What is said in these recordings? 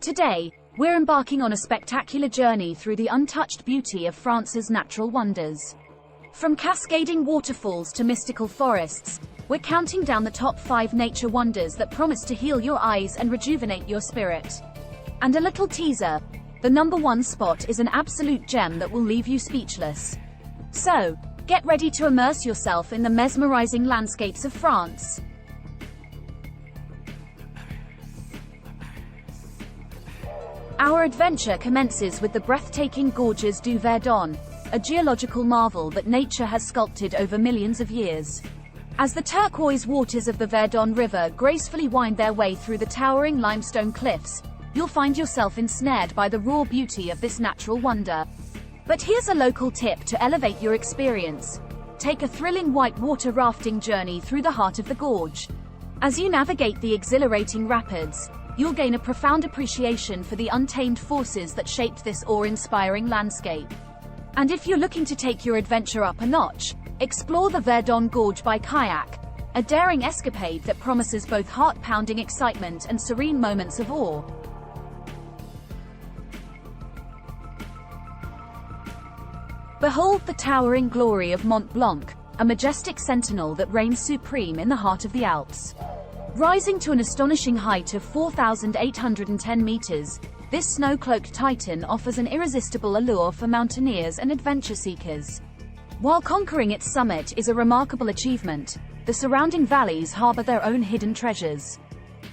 Today, we're embarking on a spectacular journey through the untouched beauty of France's natural wonders. From cascading waterfalls to mystical forests, we're counting down the top 5 nature wonders that promise to heal your eyes and rejuvenate your spirit. And a little teaser, the number 1 spot is an absolute gem that will leave you speechless. So, get ready to immerse yourself in the mesmerizing landscapes of France. Our adventure commences with the breathtaking Gorges du Verdon, a geological marvel that nature has sculpted over millions of years. As the turquoise waters of the Verdon River gracefully wind their way through the towering limestone cliffs, you'll find yourself ensnared by the raw beauty of this natural wonder. But here's a local tip to elevate your experience. Take a thrilling whitewater rafting journey through the heart of the gorge. As you navigate the exhilarating rapids, you'll gain a profound appreciation for the untamed forces that shaped this awe-inspiring landscape. And if you're looking to take your adventure up a notch, explore the Verdon Gorge by kayak, a daring escapade that promises both heart-pounding excitement and serene moments of awe. Behold the towering glory of Mont Blanc, a majestic sentinel that reigns supreme in the heart of the Alps. Rising to an astonishing height of 4,810 meters, this snow-cloaked titan offers an irresistible allure for mountaineers and adventure seekers. While conquering its summit is a remarkable achievement, the surrounding valleys harbor their own hidden treasures.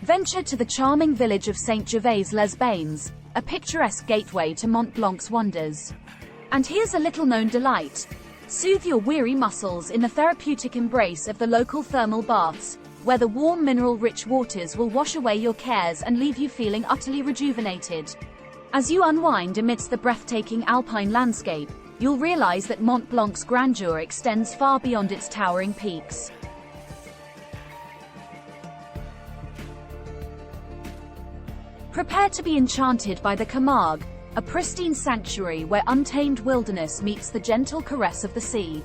Venture to the charming village of Saint-Gervais-les-Bains, a picturesque gateway to Mont Blanc's wonders. And here's a little-known delight. Soothe your weary muscles in the therapeutic embrace of the local thermal baths, where the warm mineral-rich waters will wash away your cares and leave you feeling utterly rejuvenated. As you unwind amidst the breathtaking alpine landscape, you'll realize that Mont Blanc's grandeur extends far beyond its towering peaks. Prepare to be enchanted by the Camargue, a pristine sanctuary where untamed wilderness meets the gentle caress of the sea.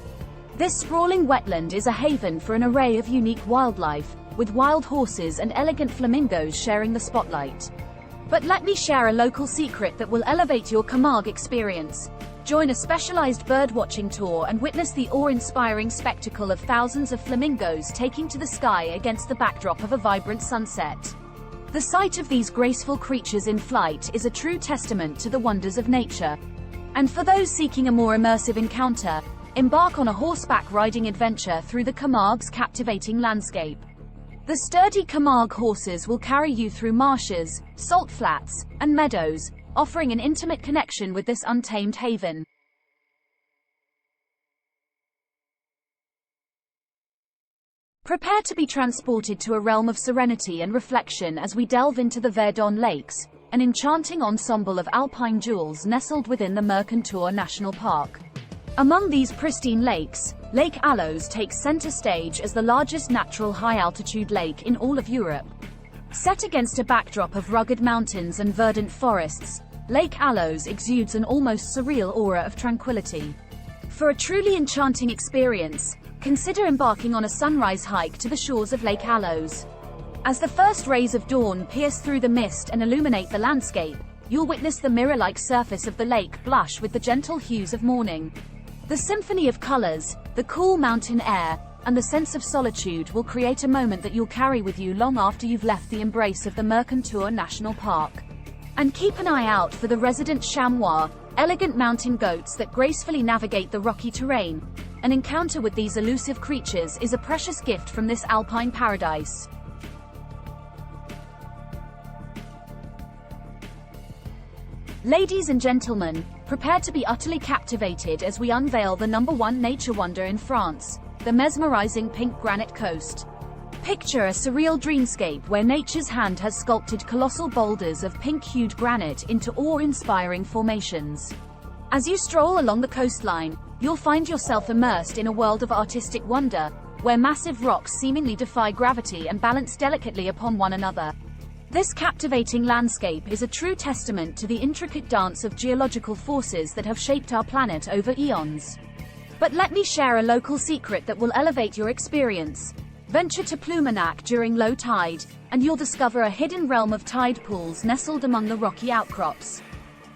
This sprawling wetland is a haven for an array of unique wildlife, with wild horses and elegant flamingos sharing the spotlight. But let me share a local secret that will elevate your Camargue experience. Join a specialized bird-watching tour and witness the awe-inspiring spectacle of thousands of flamingos taking to the sky against the backdrop of a vibrant sunset. The sight of these graceful creatures in flight is a true testament to the wonders of nature. And for those seeking a more immersive encounter, embark on a horseback riding adventure through the Camargue's captivating landscape. The sturdy Camargue horses will carry you through marshes, salt flats, and meadows, offering an intimate connection with this untamed haven. Prepare to be transported to a realm of serenity and reflection as we delve into the Verdon Lakes, an enchanting ensemble of alpine jewels nestled within the Mercantour National Park. Among these pristine lakes, Lake Allos takes center stage as the largest natural high-altitude lake in all of Europe. Set against a backdrop of rugged mountains and verdant forests, Lake Allos exudes an almost surreal aura of tranquility. For a truly enchanting experience, consider embarking on a sunrise hike to the shores of Lake Allos. As the first rays of dawn pierce through the mist and illuminate the landscape, you'll witness the mirror-like surface of the lake blush with the gentle hues of morning. The symphony of colors, the cool mountain air, and the sense of solitude will create a moment that you'll carry with you long after you've left the embrace of the Mercantour National Park. And keep an eye out for the resident chamois, elegant mountain goats that gracefully navigate the rocky terrain. An encounter with these elusive creatures is a precious gift from this alpine paradise. Ladies and gentlemen, prepare to be utterly captivated as we unveil the number 1 nature wonder in France, the mesmerizing pink granite coast. Picture a surreal dreamscape where nature's hand has sculpted colossal boulders of pink-hued granite into awe-inspiring formations. As you stroll along the coastline, you'll find yourself immersed in a world of artistic wonder, where massive rocks seemingly defy gravity and balance delicately upon one another. This captivating landscape is a true testament to the intricate dance of geological forces that have shaped our planet over eons. But let me share a local secret that will elevate your experience. Venture to Plumenac during low tide, and you'll discover a hidden realm of tide pools nestled among the rocky outcrops.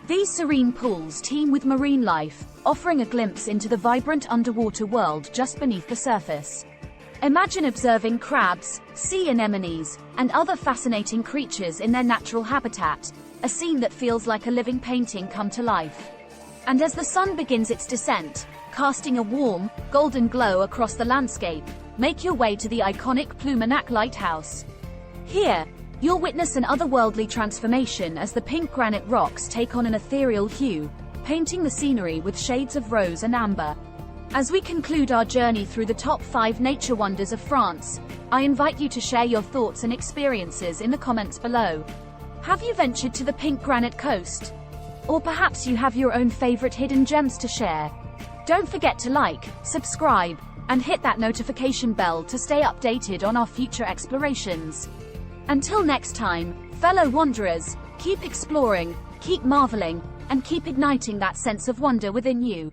These serene pools teem with marine life, offering a glimpse into the vibrant underwater world just beneath the surface. Imagine observing crabs, sea anemones, and other fascinating creatures in their natural habitat, a scene that feels like a living painting come to life. And as the sun begins its descent, casting a warm, golden glow across the landscape, make your way to the iconic Plumenac Lighthouse. Here, you'll witness an otherworldly transformation as the pink granite rocks take on an ethereal hue, painting the scenery with shades of rose and amber. As we conclude our journey through the top 5 nature wonders of France, I invite you to share your thoughts and experiences in the comments below. Have you ventured to the pink granite coast? Or perhaps you have your own favorite hidden gems to share? Don't forget to like, subscribe, and hit that notification bell to stay updated on our future explorations. Until next time, fellow wanderers, keep exploring, keep marveling, and keep igniting that sense of wonder within you.